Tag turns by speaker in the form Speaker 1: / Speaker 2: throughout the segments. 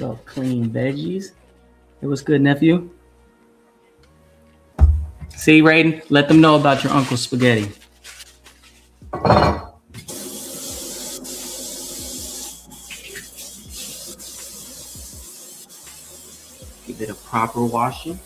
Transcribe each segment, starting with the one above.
Speaker 1: Little clean veggies. Hey, what's good, nephew? See, Raiden, let them know about your uncle's spaghetti. Give it a proper washing.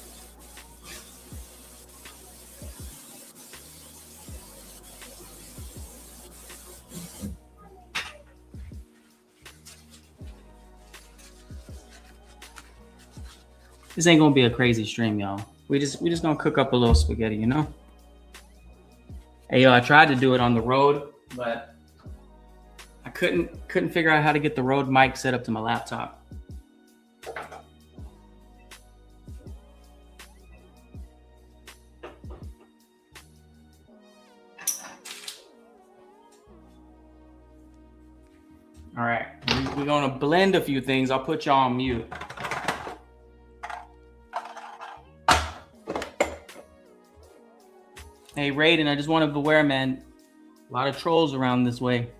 Speaker 1: This ain't gonna be a crazy stream, y'all. We just gonna cook up a little spaghetti, you know? Hey, yo, I tried to do it on the Rode, but I couldn't figure out how to get the Rode mic set up to my laptop. All right, we're gonna blend a few things. I'll put y'all on mute. Hey, Raiden, I just want to be aware, man. A lot of trolls around this way.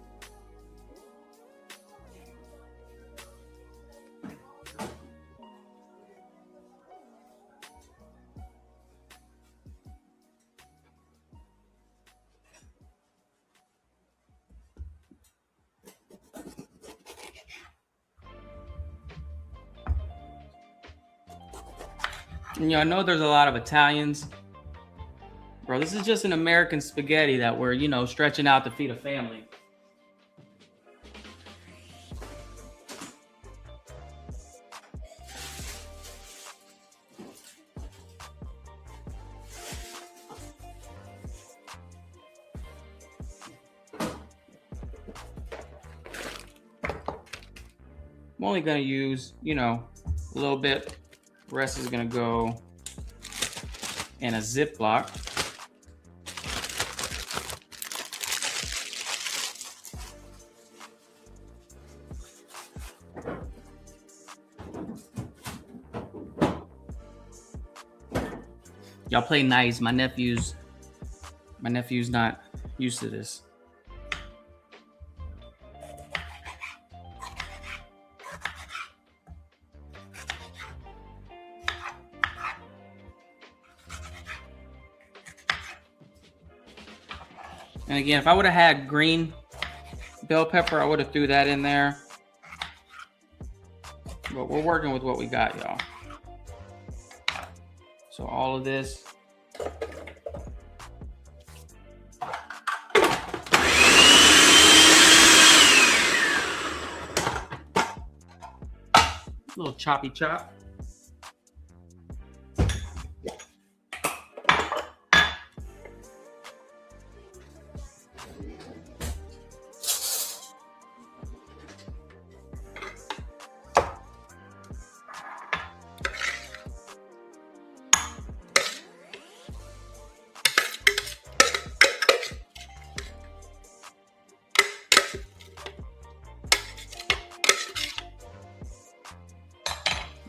Speaker 1: And I know there's a lot of Italians. Bro, this is just an American spaghetti that we're, stretching out to feed a family. I'm only going to use, a little bit. The rest is going to go in a Ziploc. Y'all play nice. My nephew's not used to this. And again, if I would have had green bell pepper, I would have threw that in there. But we're working with what we got, y'all. So all of this. A little choppy chop.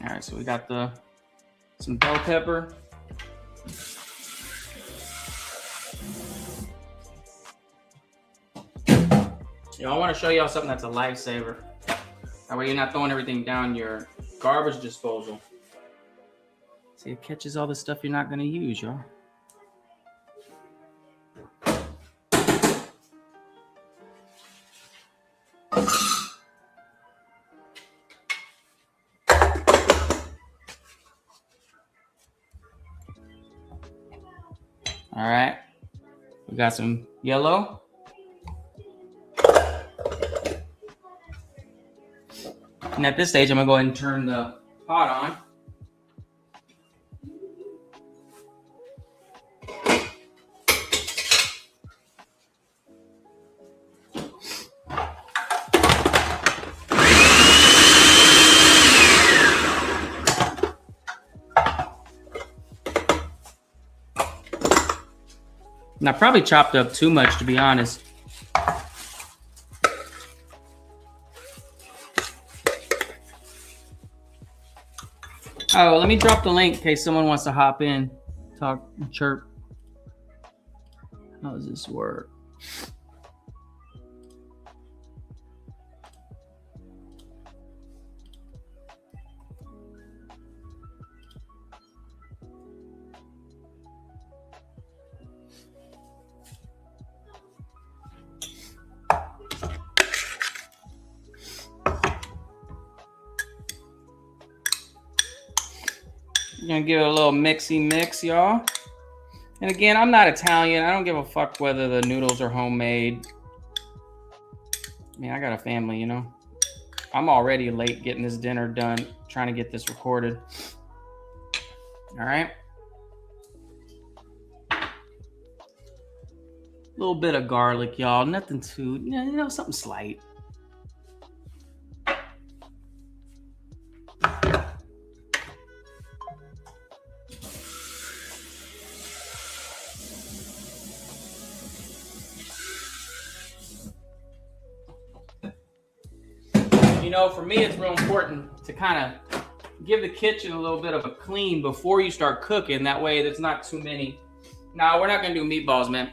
Speaker 1: All right, so we got some bell pepper. I want to show y'all something that's a lifesaver. That way you're not throwing everything down your garbage disposal. See, it catches all the stuff you're not going to use, y'all. All right, we got some yellow. And at this stage, I'm gonna go ahead and turn the pot on. And I probably chopped up too much, to be honest. Oh, let me drop the link in case someone wants to hop in, talk, chirp. How does this work? I'm gonna give it a little mixy mix, y'all. And again, I'm not Italian. I don't give a fuck whether the noodles are homemade. I mean, I got a family, you know. I'm already late getting this dinner done, trying to get this recorded. All right. A little bit of garlic, y'all. Nothing too, you know, something slight. You know, for me, it's real important to kind of give the kitchen a little bit of a clean before you start cooking. That way, there's not too many. Now, we're not going to do meatballs, man.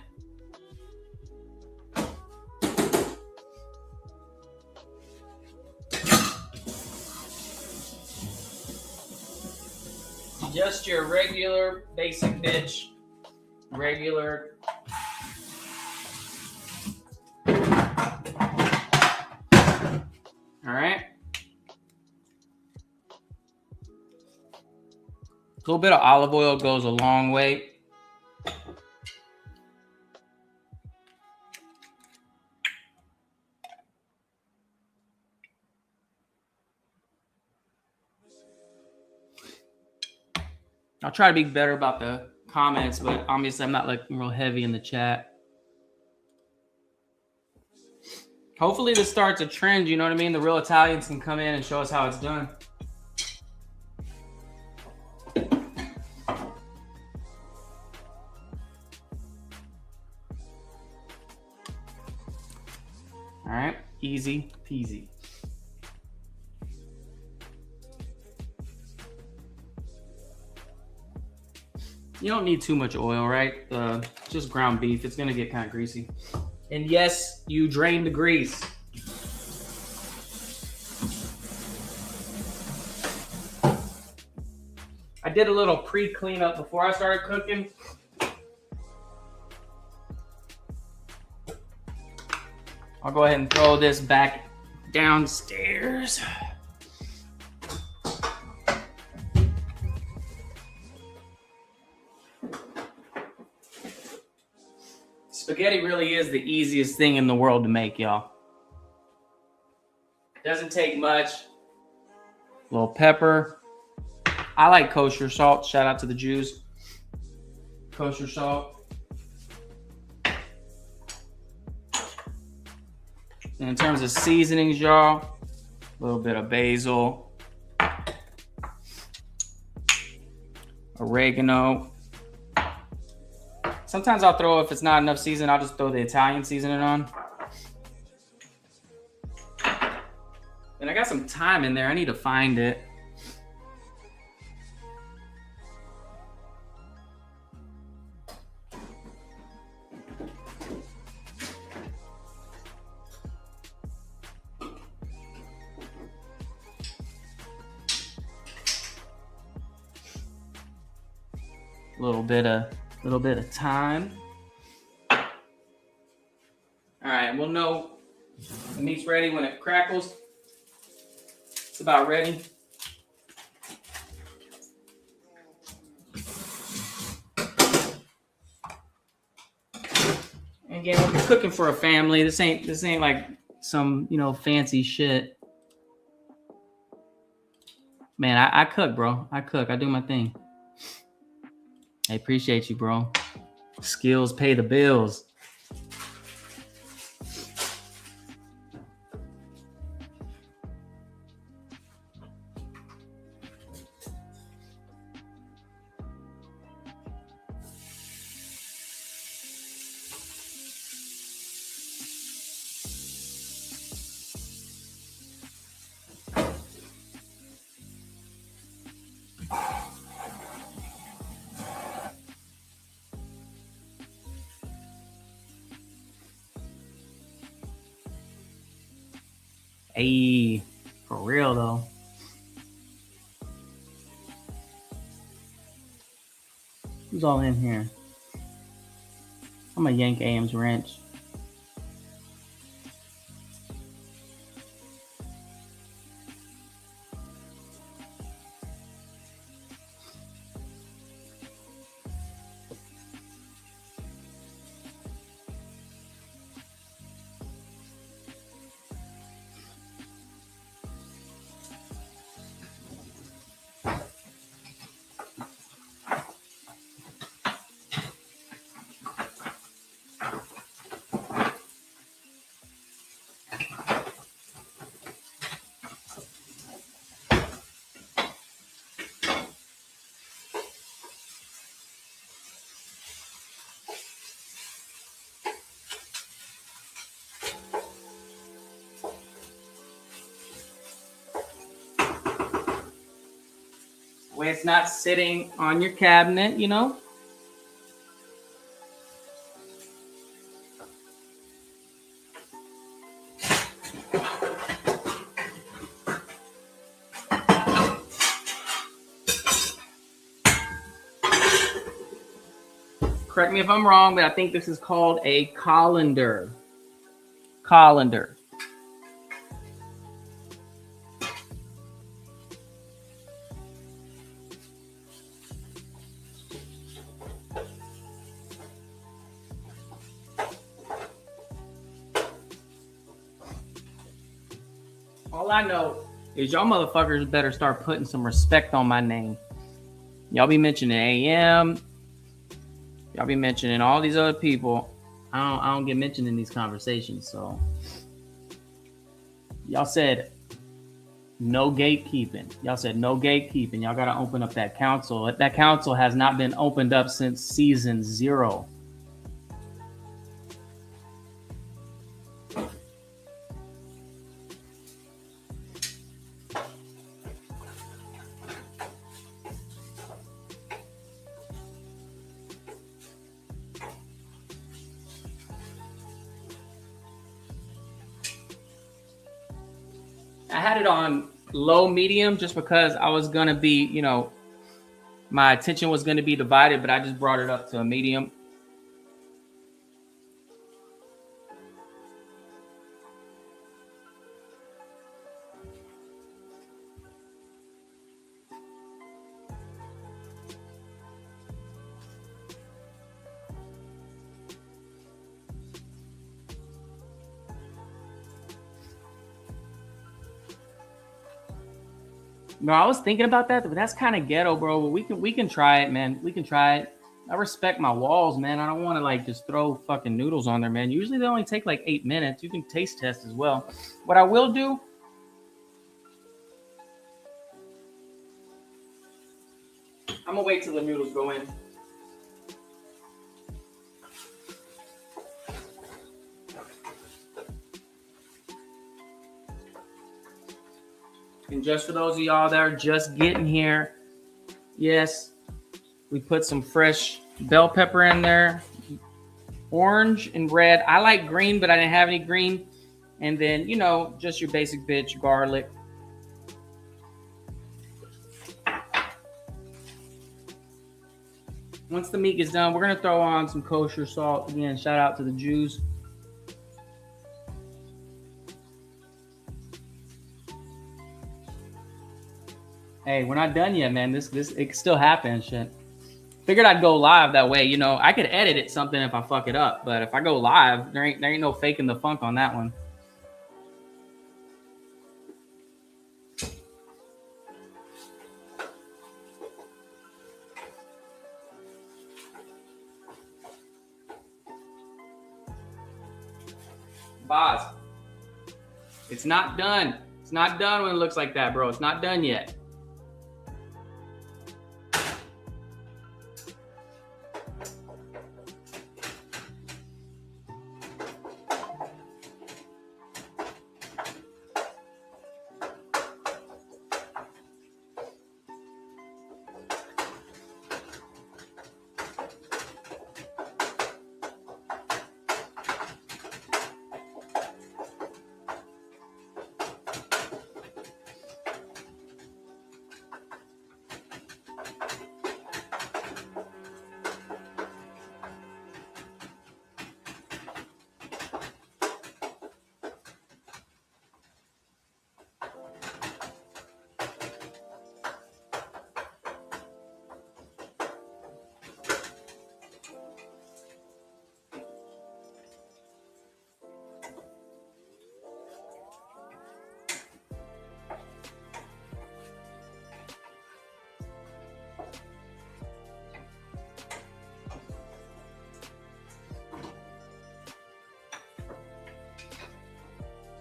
Speaker 1: Just your regular, basic bitch. Regular. All right. A little bit of olive oil goes a long way. I'll try to be better about the comments, but obviously I'm not like real heavy in the chat. Hopefully this starts a trend, you know what I mean? The real Italians can come in and show us how it's done. All right, easy peasy. You don't need too much oil, right? Just ground beef. It's gonna get kind of greasy. And yes, you drain the grease. I did a little pre-cleanup before I started cooking. I'll go ahead and throw this back downstairs. Spaghetti really is the easiest thing in the world to make, y'all. Doesn't take much. A little pepper. I like kosher salt. Shout out to the Jews. Kosher salt. And in terms of seasonings, y'all, a little bit of basil, oregano. Sometimes I'll throw, if it's not enough season, I'll just throw the Italian seasoning on. And I got some thyme in there. I need to find it. A little bit of thyme. All right, we'll know the meat's ready when it crackles. It's about ready. And again, when you're cooking for a family, this ain't like some, you know, fancy shit. Man, I cook, bro. I cook. I do my thing. I appreciate you, bro. Skills pay the bills. Hey, for real though. Who's all in here? I'm gonna yank AM's wrench. Where it's not sitting on your cabinet, you know. Correct me if I'm wrong, but I think this is called a colander. Colander. All I know is y'all motherfuckers better start putting some respect on my name. Y'all be mentioning AM. Y'all be mentioning all these other people. I don't get mentioned in these conversations. So y'all said no gatekeeping. Y'all said no gatekeeping. Y'all got to open up that council. That council has not been opened up since season 0. I had it on low medium just because I was going to be, you know, my attention was going to be divided, but I just brought it up to a medium. No, I was thinking about that, but that's kind of ghetto, bro. But we can try it, man. We can try it. I respect my walls, man. I don't want to like just throw fucking noodles on there, man. Usually they only take like 8 minutes. You can taste test as well. What I will do, I'm gonna wait till the noodles go in. And just for those of y'all that are just getting here, yes, we put some fresh bell pepper in there. Orange and red. I like green, but I didn't have any green. And then, you know, just your basic bitch garlic. Once the meat gets done, we're going to throw on some kosher salt. Again, shout out to the Jews. Hey, we're not done yet, man. This it still happens, shit. Figured I'd go live that way. You know, I could edit it something if I fuck it up, but if I go live, there ain't no faking the funk on that one. Boz, it's not done. It's not done when it looks like that, bro. It's not done yet.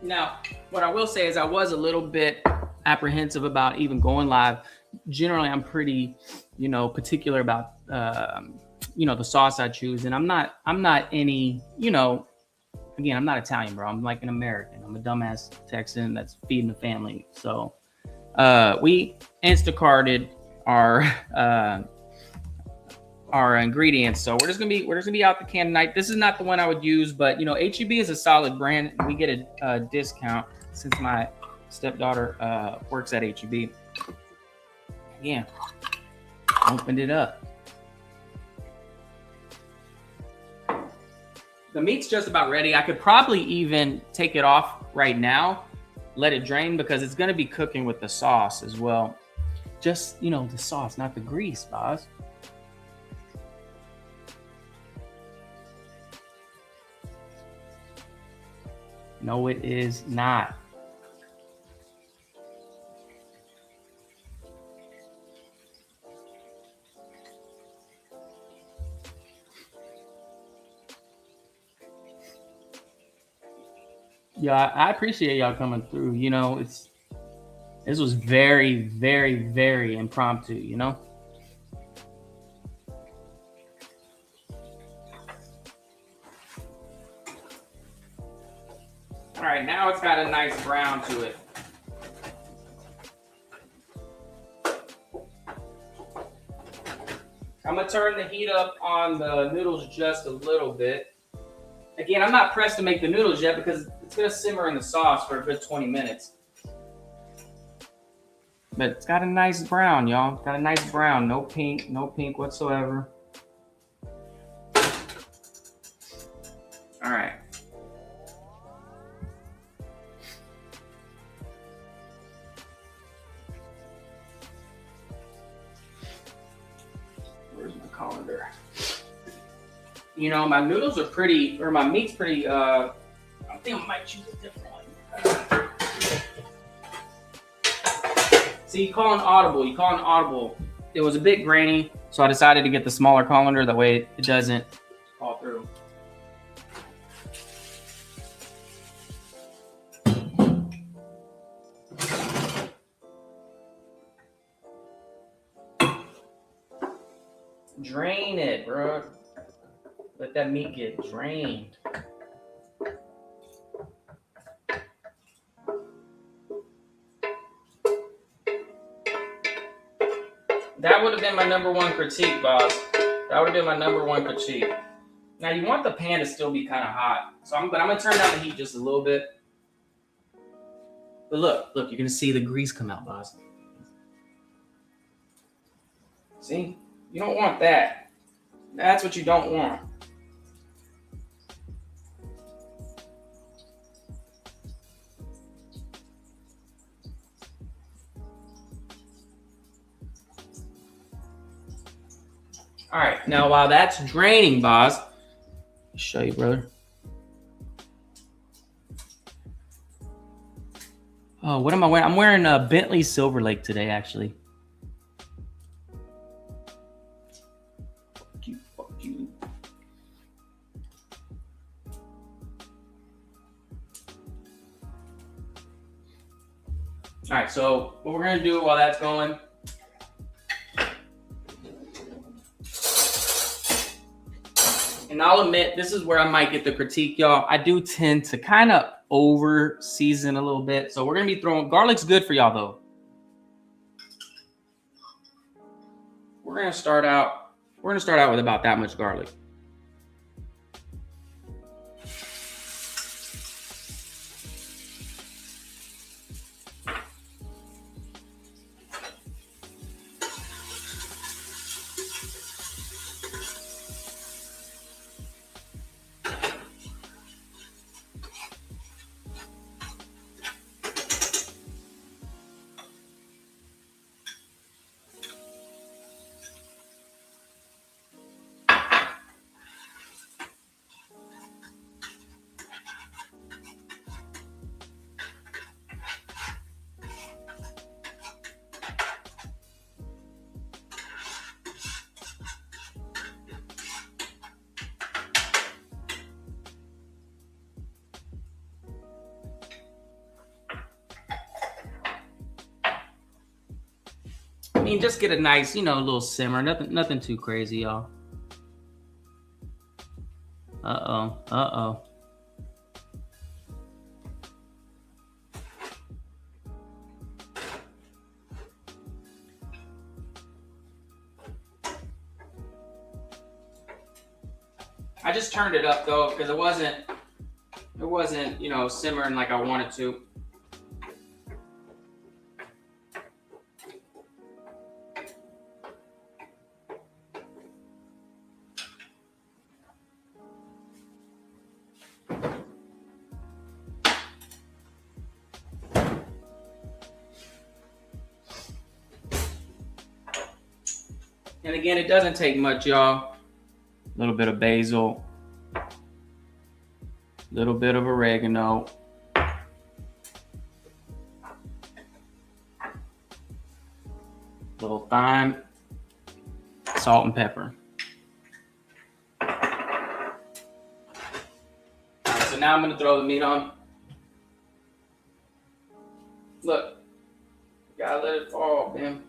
Speaker 1: Now, what I will say is I was a little bit apprehensive about even going live. Generally, I'm pretty, you know, particular about, you know, the sauce I choose. And I'm not any, you know, again, I'm not Italian, bro. I'm like an American. I'm a dumbass Texan that's feeding the family. So we Instacarted our ingredients. So we're just gonna be out the can tonight. This is not the one I would use, but you know, HEB is a solid brand. We get a discount since my stepdaughter works at HEB. Yeah, opened it up. The meat's just about ready. I could probably even take it off right now, let it drain, because it's gonna be cooking with the sauce as well. Just, you know, the sauce, not the grease, boss. No, it is not. Yeah, I appreciate y'all coming through. You know, this was very, very, very impromptu, you know? All right, now it's got a nice brown to it. I'm gonna turn the heat up on the noodles just a little bit. Again, I'm not pressed to make the noodles yet because it's gonna simmer in the sauce for a good 20 minutes. But it's got a nice brown, y'all. Got a nice brown, no pink whatsoever. All right. Where's my colander? You know, my noodles are pretty, or my meat's pretty, I think I might choose a different one. See, you call an audible. It was a bit grainy, so I decided to get the smaller colander. That way it doesn't fall through. Drain it, bro. Let that meat get drained. That would have been my number one critique, boss. That would have been my number one critique. Now you want the pan to still be kind of hot, so I'm gonna turn down the heat just a little bit. But look, you're gonna see the grease come out, boss. See, you don't want that. That's what you don't want. All right, now while that's draining, boss, I'll show you, brother. Oh, what am I wearing? I'm wearing a Bentley Silver Lake today, actually. Fuck you. All right, so what we're gonna do while that's going, and I'll admit, this is where I might get the critique, y'all. I do tend to kind of over season a little bit. So we're gonna be throwing, garlic's good for y'all though. We're gonna start out with about that much garlic. I mean, just get a nice, you know, little simmer. Nothing too crazy, y'all. Uh-oh. I just turned it up though because it wasn't, you know, simmering like I wanted to. And again, it doesn't take much, y'all. A little bit of basil, a little bit of oregano, little thyme, salt and pepper. All right, so now I'm gonna throw the meat on. Look, gotta let it fall, man.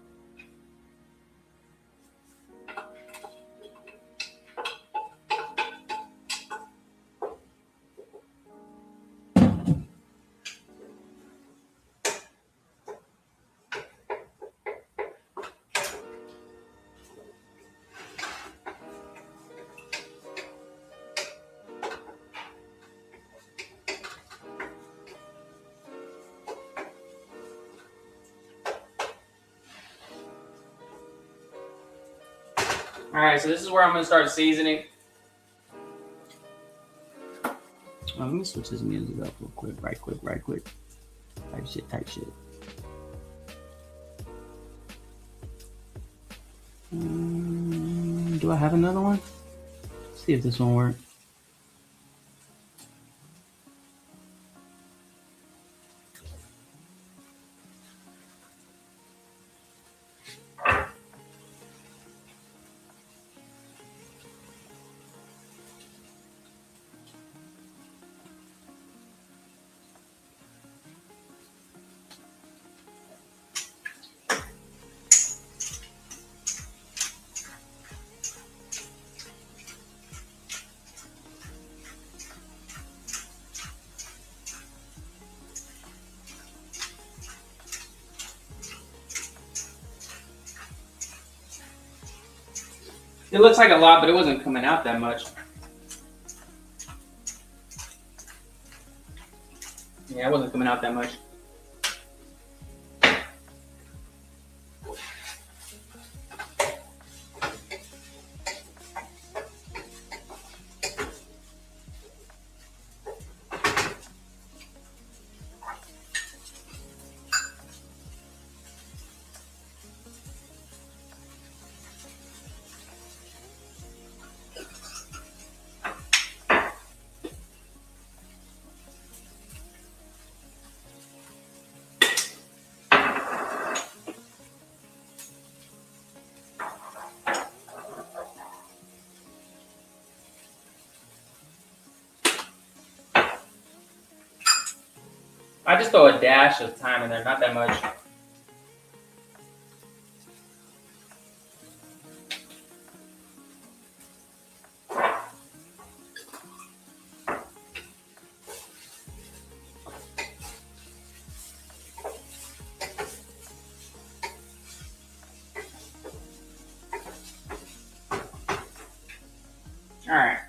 Speaker 1: All right, so this is where I'm gonna start seasoning. Oh, let me switch this music up real quick, right quick. Type shit. Do I have another one? Let's see if this one works. It looks like a lot, but it wasn't coming out that much. Yeah, it wasn't coming out that much. I just throw a dash of thyme in there, not that much. All right.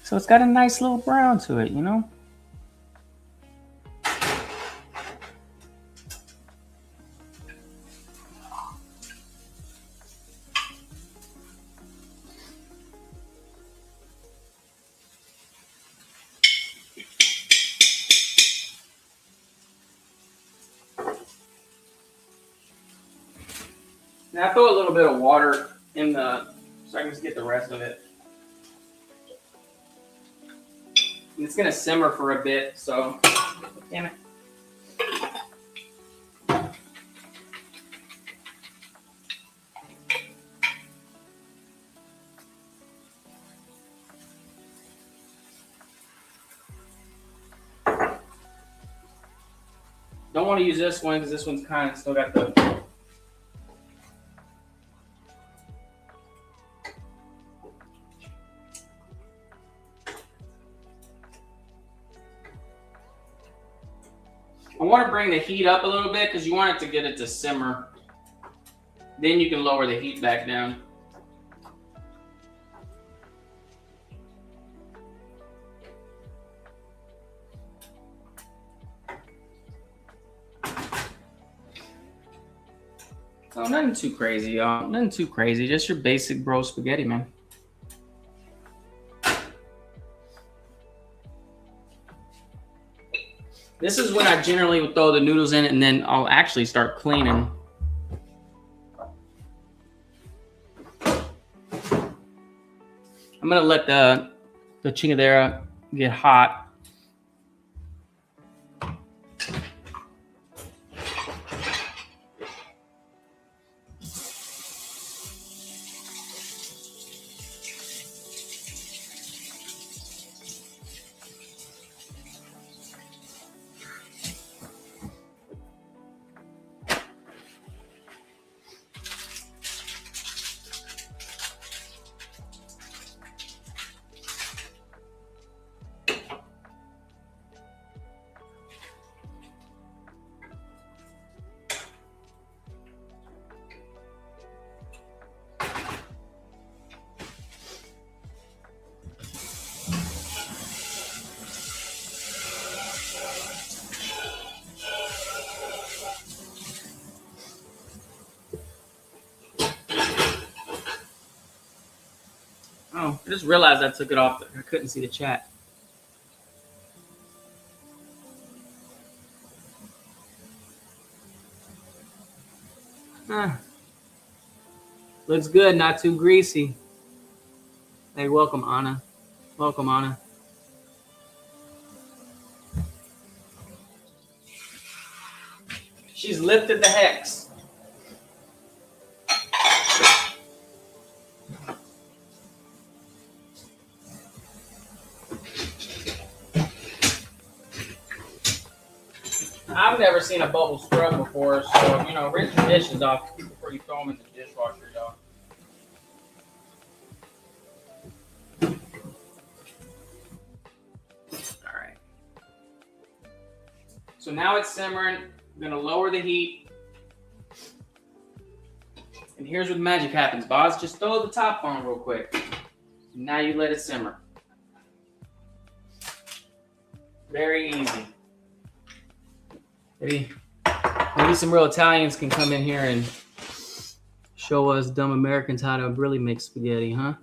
Speaker 1: So it's got a nice little brown to it, you know? Now I throw a little bit of water in so I can just get the rest of it. And it's gonna simmer for a bit, so damn it. Don't want to use this one because this one's kind of still got the. I want to bring the heat up a little bit because you want it to get it to simmer. Then you can lower the heat back down. Oh, nothing too crazy, y'all. Nothing too crazy. Just your basic bro spaghetti, man. This is when I generally would throw the noodles in it, and then I'll actually start cleaning. I'm gonna let the chingadera get hot. Oh, I just realized I took it off. I couldn't see the chat. Looks good, not too greasy. Hey, welcome, Anna. Welcome, Anna. She's lifted the hex. I've never seen a bubble scrub before, so, you know, rinse your dishes off before you throw them in the dishwasher, y'all. All right. So now it's simmering. I'm going to lower the heat. And here's where the magic happens, boss. Just throw the top on real quick. And now you let it simmer. Very easy. Maybe some real Italians can come in here and show us dumb Americans how to really make spaghetti, huh?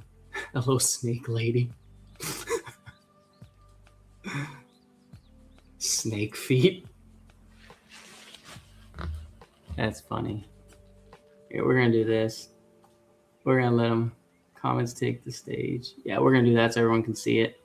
Speaker 1: Hello, snake lady. Snake feet. That's funny. Here, we're gonna do this. We're gonna let them comments take the stage. Yeah, we're gonna do that so everyone can see it.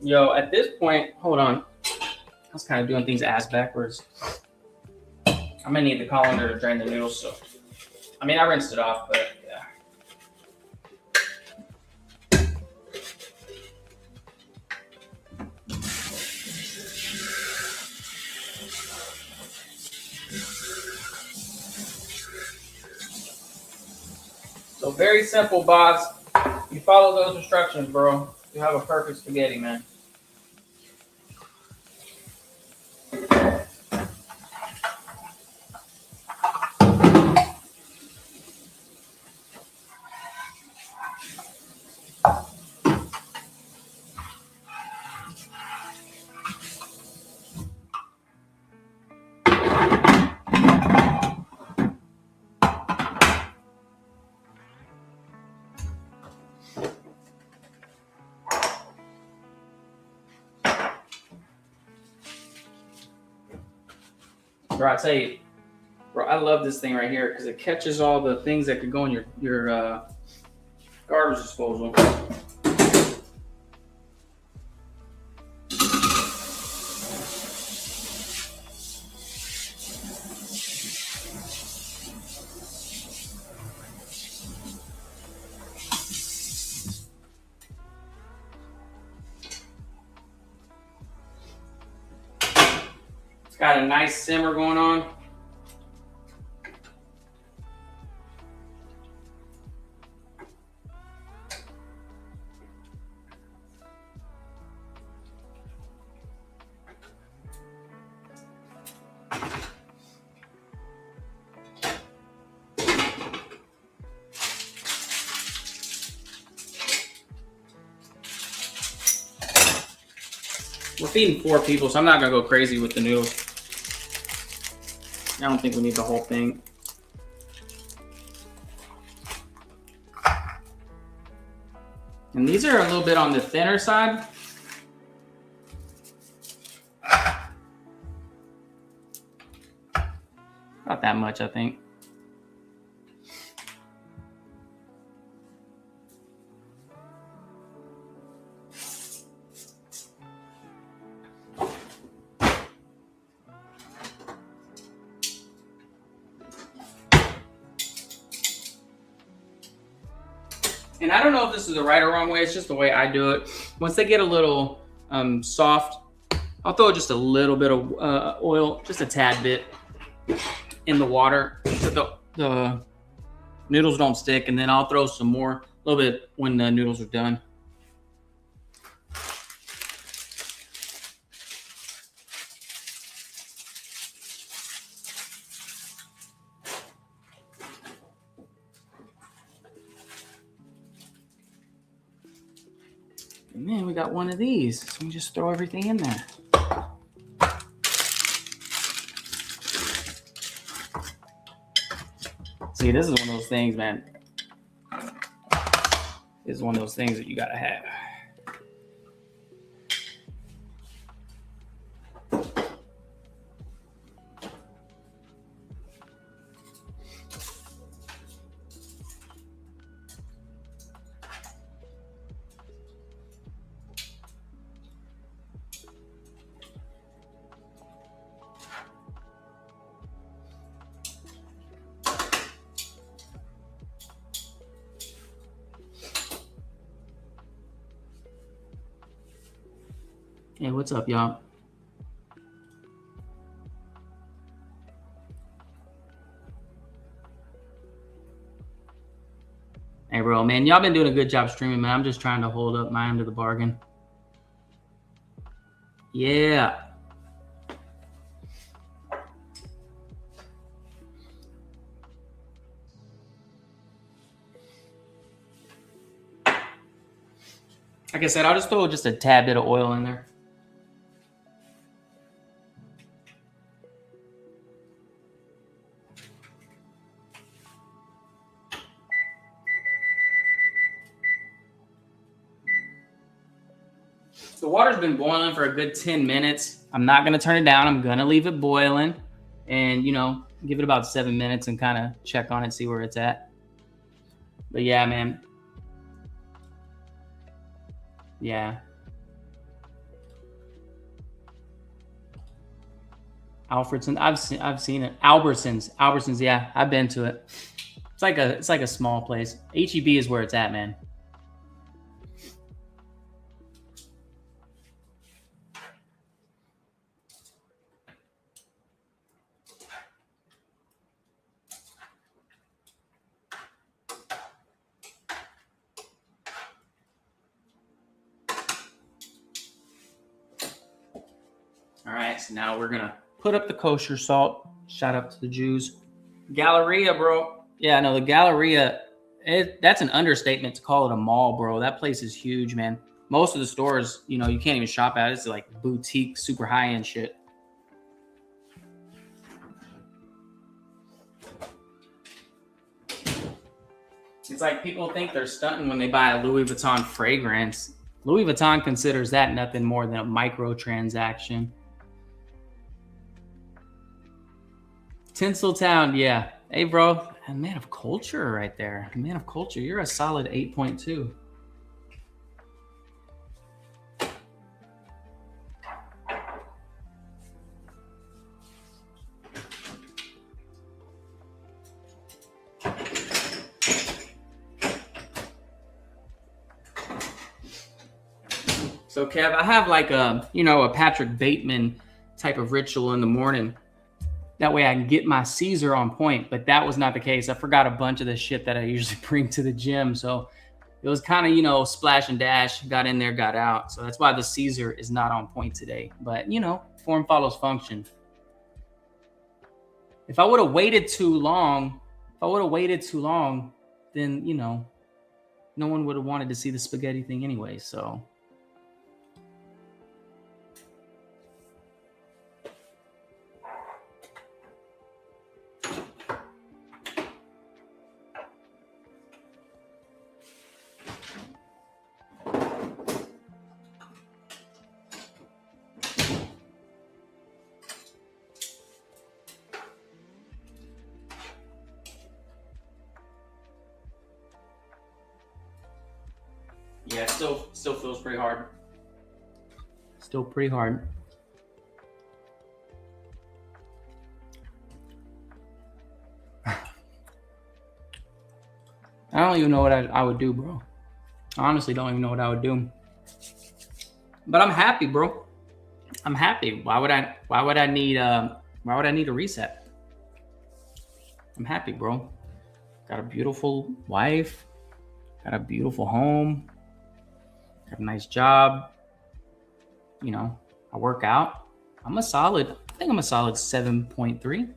Speaker 1: Yo, at this point, hold on. I was kind of doing things ass backwards. I'm gonna need the colander to drain the noodles, so. I mean, I rinsed it off, but yeah. So very simple, boss. You follow those instructions, bro. You have a perfect spaghetti, man. Bro, I tell you, bro, I love this thing right here because it catches all the things that could go in your garbage disposal. It's got a nice simmer going on. We're feeding 4 people, so I'm not gonna go crazy with the noodles. I don't think we need the whole thing. And these are a little bit on the thinner side. Not that much, I think. And I don't know if this is the right or wrong way. It's just the way I do it. Once they get a little soft, I'll throw just a little bit of oil, just a tad bit, in the water so the noodles don't stick. And then I'll throw some more, a little bit when the noodles are done. And then we got one of these, so we just throw everything in there. See, this is one of those things, man. This is one of those things that you gotta have. Hey, what's up, y'all? Hey, bro, man, y'all been doing a good job streaming, man. I'm just trying to hold up my end of the bargain. Yeah. Like I said, I'll just throw just a tad bit of oil in there. The water's been boiling for a good 10 minutes. I'm not going to turn it down. I'm going to leave it boiling and, you know, give it about 7 minutes and kind of check on it, see where it's at. But yeah, man. Yeah. Alfredson. I've seen it. Albertsons. Yeah, I've been to it. It's like a small place. HEB is where it's at, man. All right, so now we're gonna put up the kosher salt. Shout out to the Jews. Galleria, bro. Yeah, no, the Galleria, that's an understatement to call it a mall, bro. That place is huge, man. Most of the stores, you know, you can't even shop at. It's like boutique, super high-end shit. It's like people think they're stunting when they buy a Louis Vuitton fragrance. Louis Vuitton considers that nothing more than a microtransaction. Tinseltown, yeah. Hey, bro, a man of culture right there. A man of culture. You're a solid 8.2. So, Kev, I have like a Patrick Bateman type of ritual in the morning. That way I can get my Caesar on point, but that was not the case. I forgot a bunch of the shit that I usually bring to the gym. So it was kind of, splash and dash, got in there, got out. So that's why the Caesar is not on point today. But, form follows function. If I would have waited too long, then, no one would have wanted to see the spaghetti thing anyway. So Yeah, it still feels pretty hard. Still pretty hard. I don't even know what I would do, bro. I honestly don't even know what I would do. But I'm happy, bro. I'm happy. Why would I need a reset? I'm happy, bro. Got a beautiful wife. Got a beautiful home. Got a nice job. You know, I work out. I think I'm a solid 7.3.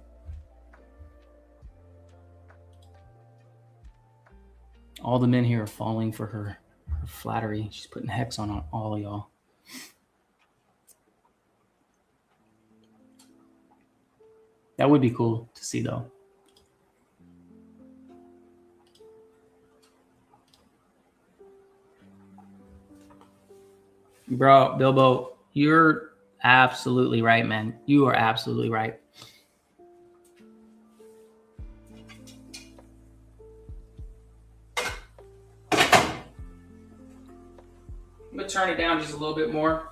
Speaker 1: All the men here are falling for her flattery. She's putting hex on all of y'all. That would be cool to see, though. Bro, Bilbo, you're absolutely right, man. You are absolutely right. I'm gonna turn it down just a little bit more.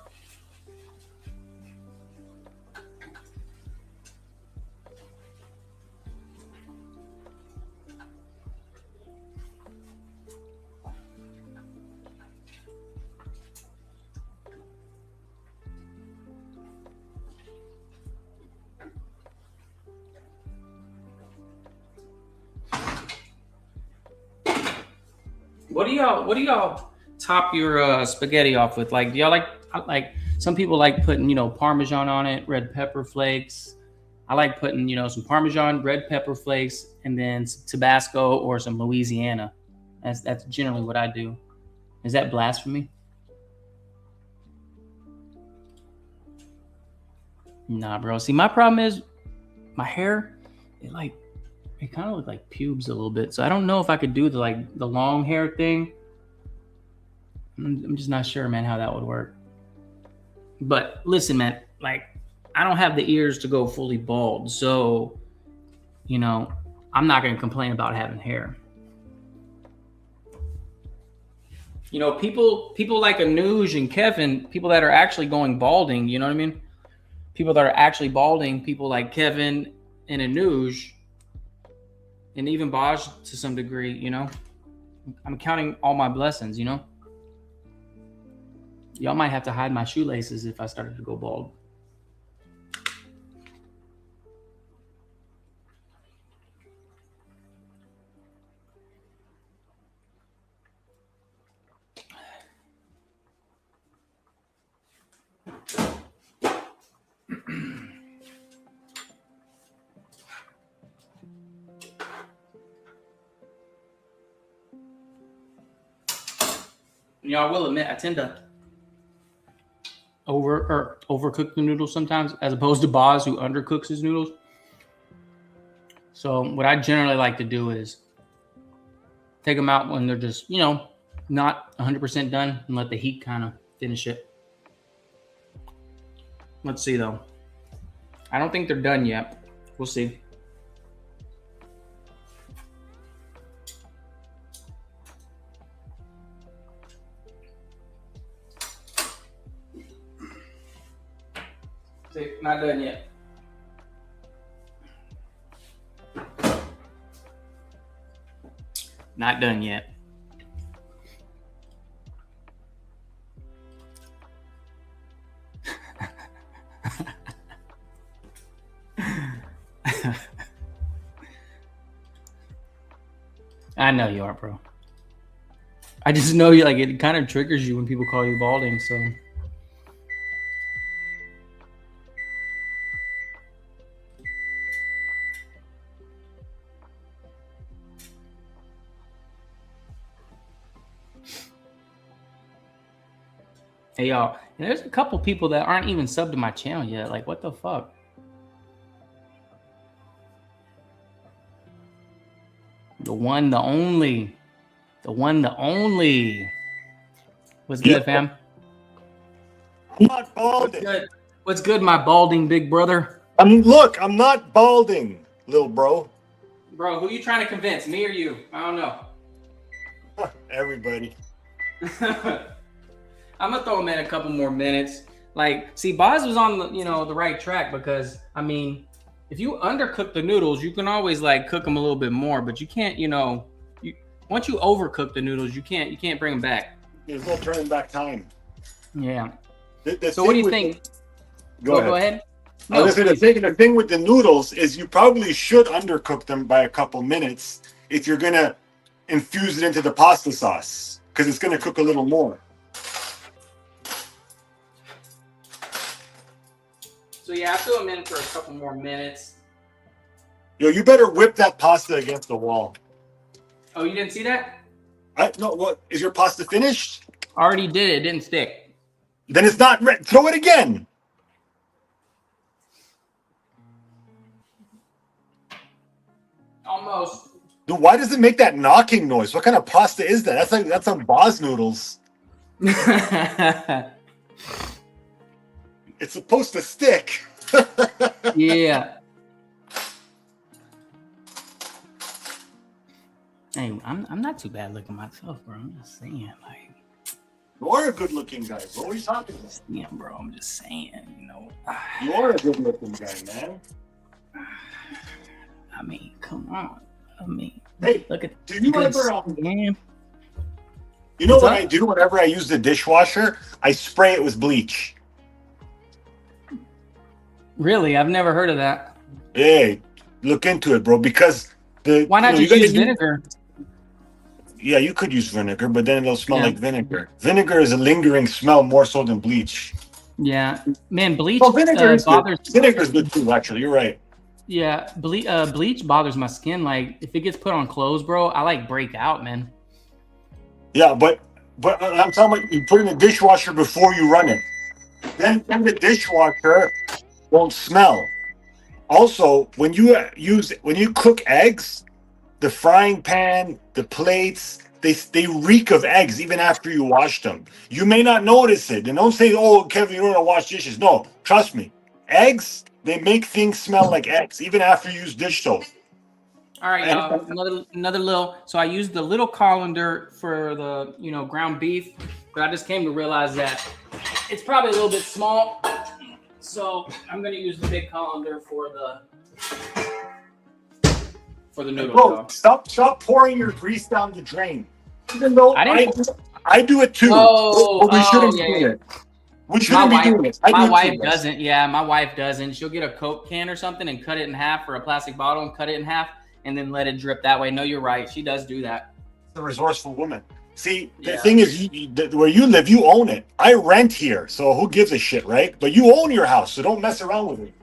Speaker 1: What do y'all top your spaghetti off with? Like, do y'all like some people like putting, Parmesan on it, red pepper flakes. I like putting, some Parmesan, red pepper flakes, and then some Tabasco or some Louisiana. That's generally what I do. Is that blasphemy? Nah, bro. See, my problem is my hair, it kind of look like pubes a little bit. So I don't know if I could do the long hair thing. I'm just not sure, man, how that would work. But listen, man, I don't have the ears to go fully bald. So, I'm not going to complain about having hair. People like Anuj and Kevin, people that are actually going balding, you know what I mean? People that are actually balding, people like Kevin and Anuj, and even Baj to some degree, I'm counting all my blessings, Y'all might have to hide my shoelaces if I started to go bald. I will admit, I tend to overcook the noodles sometimes, as opposed to Boz, who undercooks his noodles. So what I generally like to do is take them out when they're just, not 100% done, and let the heat kind of finish it. Let's see, though. I don't think they're done yet. We'll see. See, not done yet. Not done yet. I know you are, bro. I just know you, it kind of triggers you when people call you balding, so. Hey, y'all, and there's a couple people that aren't even subbed to my channel yet. Like, what the fuck? The one, the only. The one, the only. What's good, fam?
Speaker 2: I'm not balding.
Speaker 1: What's good, my balding big brother?
Speaker 2: Look, I'm not balding, little bro.
Speaker 1: Bro, who you trying to convince, me or you? I don't know.
Speaker 2: Everybody.
Speaker 1: I'm gonna throw him in a couple more minutes. Like, see, Boz was on the right track because I mean, if you undercook the noodles, you can always like cook them a little bit more, but you can't, once you overcook the noodles, you can't bring them back.
Speaker 2: There's no turning back time.
Speaker 1: Yeah.
Speaker 2: The
Speaker 1: So what do you
Speaker 2: thing
Speaker 1: think?
Speaker 2: Go ahead.
Speaker 1: Go ahead.
Speaker 2: I was
Speaker 1: No,
Speaker 2: going to say the thing with the noodles is you probably should undercook them by a couple minutes if you're going to infuse it into the pasta sauce because it's going to cook a little more.
Speaker 1: So yeah, I threw them in for a couple more minutes.
Speaker 2: Yo, you better whip that pasta against the wall.
Speaker 1: Oh, you didn't see that?
Speaker 2: No, what is your pasta finished?
Speaker 1: Already did it. It didn't stick.
Speaker 2: Then it's not ready. Throw it again.
Speaker 1: Almost.
Speaker 2: Dude, why does it make that knocking noise? What kind of pasta is that? That's some Boz noodles. It's supposed to stick.
Speaker 1: Yeah. Hey, I'm not too bad looking myself, bro. I'm just saying, like.
Speaker 2: You are a good-looking guy. What are you talking about?
Speaker 1: Yeah, bro. I'm just saying,
Speaker 2: You are a good-looking guy, man.
Speaker 1: I mean, come on. I mean,
Speaker 2: Hey,
Speaker 1: look at.
Speaker 2: do you
Speaker 1: good
Speaker 2: ever?
Speaker 1: skin.
Speaker 2: You know
Speaker 1: What's
Speaker 2: what
Speaker 1: up?
Speaker 2: I do whenever I use the dishwasher? I spray it with bleach.
Speaker 1: Really, I've never heard of that.
Speaker 2: Hey, look into it, bro. Because
Speaker 1: Why not
Speaker 2: you
Speaker 1: just use
Speaker 2: gotta
Speaker 1: vinegar?
Speaker 2: Yeah, you could use vinegar, but then it'll smell
Speaker 1: Yeah.
Speaker 2: like vinegar. Vinegar is a lingering smell more so than bleach.
Speaker 1: Yeah, man, bleach
Speaker 2: Well, vinegar is
Speaker 1: bothers.
Speaker 2: good. Vinegar is good too. Actually, you're right.
Speaker 1: Yeah, bleach bothers my skin. Like if it gets put on clothes, bro, I like break out, man.
Speaker 2: Yeah, but I'm talking about you put it in the dishwasher before you run it. Then the dishwasher won't smell. Also, when you cook eggs, the frying pan, the plates, they reek of eggs even after you wash them. You may not notice it. And don't say, "Oh, Kevin, you don't know how to wash dishes." No, trust me. Eggs, they make things smell like eggs even after you use dish soap.
Speaker 1: All right, y'all. Another little. So I used the little colander for the ground beef, but I just came to realize that it's probably a little bit small. So I'm gonna use the big colander for the noodles.
Speaker 2: Bro,
Speaker 1: Y'all.
Speaker 2: stop pouring your grease down the drain. Even though I do it too.
Speaker 1: Oh,
Speaker 2: but we shouldn't
Speaker 1: yeah,
Speaker 2: do
Speaker 1: yeah.
Speaker 2: it. We shouldn't be doing it.
Speaker 1: My wife doesn't. Yeah, my wife doesn't. She'll get a Coke can or something and cut it in half, or a plastic bottle and cut it in half, and then let it drip that way. No, you're right. She does do that.
Speaker 2: A resourceful woman. See, the
Speaker 1: Yeah.
Speaker 2: thing is, where you live, you own it. I rent here, so who gives a shit, right? But you own your house, so don't mess around with it.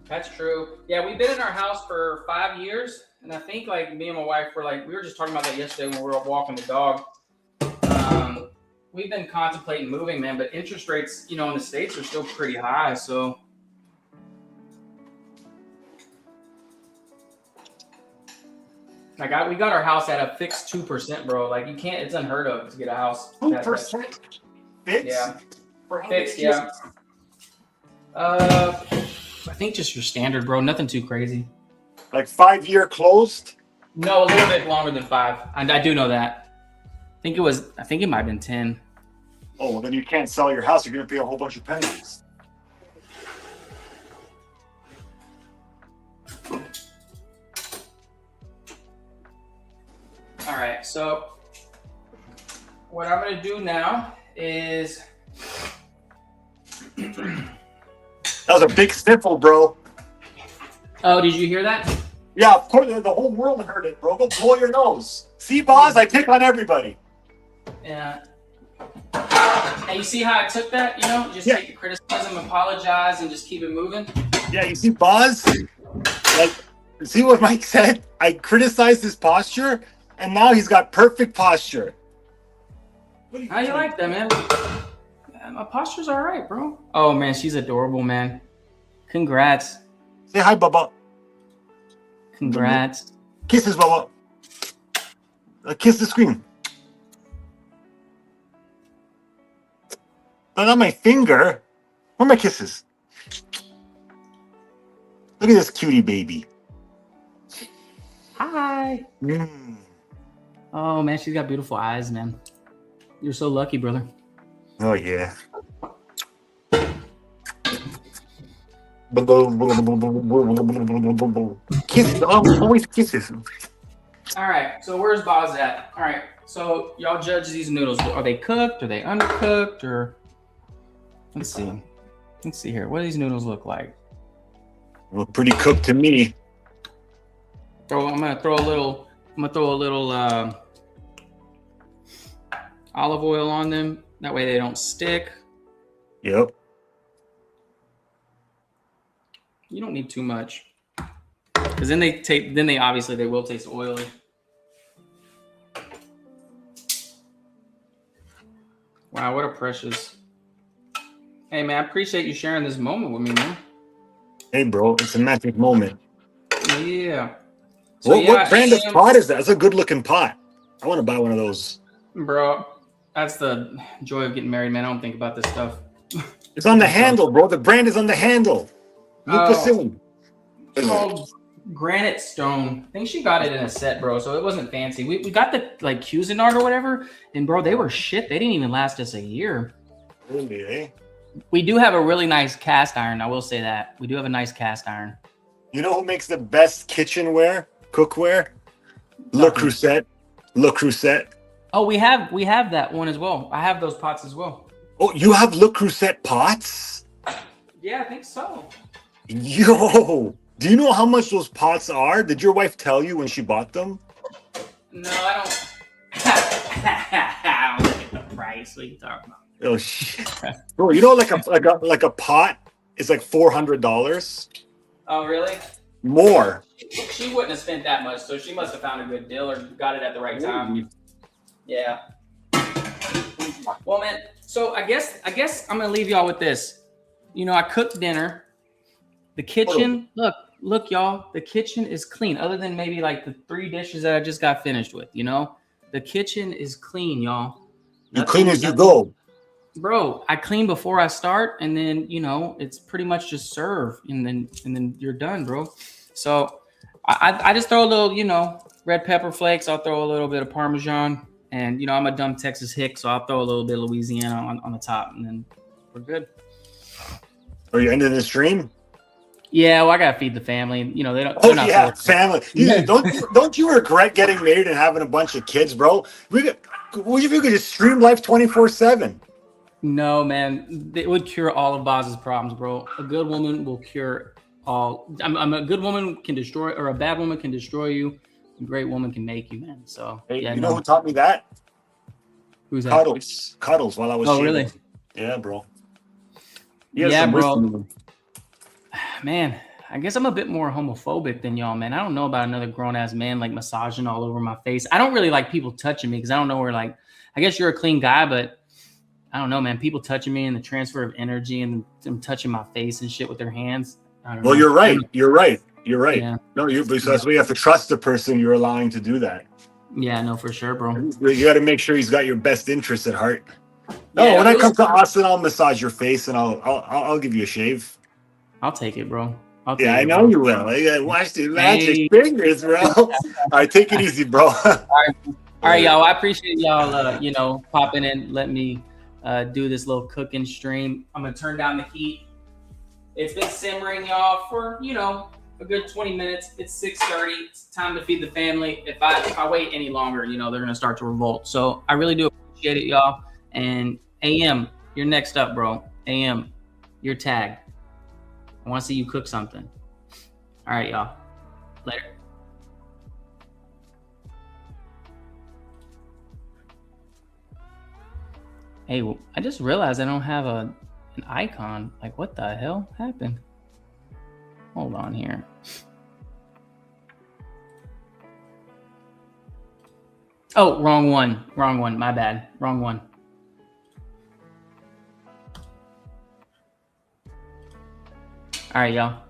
Speaker 1: That's true. Yeah, we've been in our house for 5 years, and I think like me and my wife we were just talking about that yesterday when we were walking the dog. We've been contemplating moving, man, but interest rates, in the States are still pretty high. So, we got our house at a fixed 2%, bro. Like it's unheard of to get a house.
Speaker 2: 2% fixed.
Speaker 1: Yeah,
Speaker 2: For how
Speaker 1: fixed.
Speaker 2: many
Speaker 1: Yeah.
Speaker 2: years?
Speaker 1: I think just your standard, bro. Nothing too crazy.
Speaker 2: Like 5-year closed.
Speaker 1: No, a little bit longer than 5. And I do know that. I think it might have been 10.
Speaker 2: Oh, well, then you can't sell your house. You're going to pay a whole bunch of penalties.
Speaker 1: All right, so what I'm gonna do now is
Speaker 2: That was a big sniffle, bro.
Speaker 1: Oh, did you hear that?
Speaker 2: Yeah, of course, the whole world heard it, bro. Go blow your nose. See, Boz, I pick on everybody.
Speaker 1: Yeah. And you see how I took that, just take the criticism, apologize, and just keep it moving.
Speaker 2: Yeah, you see, Boz, like, see what Mike said? I criticized his posture, and now he's got perfect posture.
Speaker 1: How you like that, man? My posture's all right, bro. Oh, man, she's adorable, man. Congrats.
Speaker 2: Say hi, Bubba.
Speaker 1: Congrats.
Speaker 2: Kisses, Bubba. Kiss the screen. No, not my finger. Where are my kisses? Look at this cutie baby.
Speaker 1: Hi.
Speaker 2: Mm.
Speaker 1: Oh, man, she's got beautiful eyes, man. You're so lucky, brother.
Speaker 2: Oh yeah. Kisses, always kisses.
Speaker 1: All right, so where's Boz at? All right, so y'all judge these noodles. Are they cooked? Are they undercooked? Or let's see. Let's see here. What do these noodles look like?
Speaker 2: Well, pretty cooked to me.
Speaker 1: I'm gonna throw a little olive oil on them. That way they don't stick.
Speaker 2: Yep.
Speaker 1: You don't need too much, because then they obviously they will taste oily. Wow, what a precious. Hey man, I appreciate you sharing this moment with me, man.
Speaker 2: Hey bro, it's a magic moment.
Speaker 1: Yeah. So,
Speaker 2: what brand of pot is that? That's a good looking pot. I want to buy one of those.
Speaker 1: Bro, that's the joy of getting married, man. I don't think about this stuff.
Speaker 2: It's on the handle, bro. The brand is on the handle. Lucasfilm.
Speaker 1: It's called Granite Stone. I think she got it in a set, bro. So it wasn't fancy. We got the like Cuisinart or whatever, and bro, they were shit. They didn't even last us a year.
Speaker 2: Really, eh?
Speaker 1: We do have a really nice cast iron. I will say that we do have a nice cast iron.
Speaker 2: You know who makes the best kitchenware, cookware? Le Creuset. Le Creuset.
Speaker 1: Oh, we have that one as well. I have those pots as well.
Speaker 2: Oh, you have Le Creuset pots?
Speaker 1: Yeah, I think so.
Speaker 2: Yo, do you know how much those pots are? Did your wife tell you when she bought them?
Speaker 1: No, I don't. I don't look at the price. What are you talking about?
Speaker 2: Oh shit, bro! You know, like a pot is like $400.
Speaker 1: Oh, really?
Speaker 2: More.
Speaker 1: She wouldn't have spent that much, so she must have found a good deal or got it at the right time.
Speaker 2: Ooh.
Speaker 1: Yeah. Well, man. So I guess I'm gonna leave y'all with this. You know, I cooked dinner. The kitchen, look, y'all. The kitchen is clean, other than maybe like the 3 dishes that I just got finished with. You know, the kitchen is clean, y'all.
Speaker 2: You clean as you go.
Speaker 1: Bro, I clean before I start, and then you know it's pretty much just serve, and then you're done, bro. So I just throw a little, you know, red pepper flakes. I'll throw a little bit of Parmesan, and you know I'm a dumb Texas hick, so I'll throw a little bit of Louisiana on the top, and then we're good.
Speaker 2: Are you ending the stream?
Speaker 1: Yeah, well, I gotta feed the family. You know they don't.
Speaker 2: Oh yeah, family. Don't you regret getting married and having a bunch of kids, bro? What if you could just stream life 24/7?
Speaker 1: No, man, it would cure all of Boz's problems, bro. A good woman will cure all. I'm a good woman can destroy, or a bad woman can destroy you. A great woman can make you, man. So
Speaker 2: hey,
Speaker 1: yeah,
Speaker 2: you know who taught me that?
Speaker 1: Who's that?
Speaker 2: Cuddles while I was.
Speaker 1: Oh, really?
Speaker 2: Yeah, bro.
Speaker 1: Yeah, bro. Man, I guess I'm a bit more homophobic than y'all, man. I don't know about another grown ass man like massaging all over my face. I don't really like people touching me because I don't know where like. I guess you're a clean guy, but. I don't know, man. People touching me and the transfer of energy and them touching my face and shit with their hands.
Speaker 2: Well, you're right. You're right. Yeah. No, that's why you have to trust the person you're allowing to do that.
Speaker 1: Yeah, no, for sure, bro.
Speaker 2: You got to make sure he's got your best interest at heart. No, when I come to Austin, I'll massage your face and I'll give you a shave.
Speaker 1: I'll take it, bro.
Speaker 2: I know you will. I gotta watch the magic fingers, bro. All right, take it easy, bro.
Speaker 1: All right, y'all. I appreciate y'all, you know, popping in, letting me do this little cooking stream. I'm gonna turn down the heat. It's been simmering, y'all, for you know a good 20 minutes. It's 6:30. It's time to feed the family. If I wait any longer, you know they're gonna start to revolt. So I really do appreciate it, y'all. And AM, you're next up, bro. AM, you're tagged. I want to see you cook something. All right, y'all. Later. Hey, well, I just realized I don't have an icon. Like, what the hell happened? Hold on here. Oh, wrong one. Wrong one. My bad. Wrong one. All right, y'all.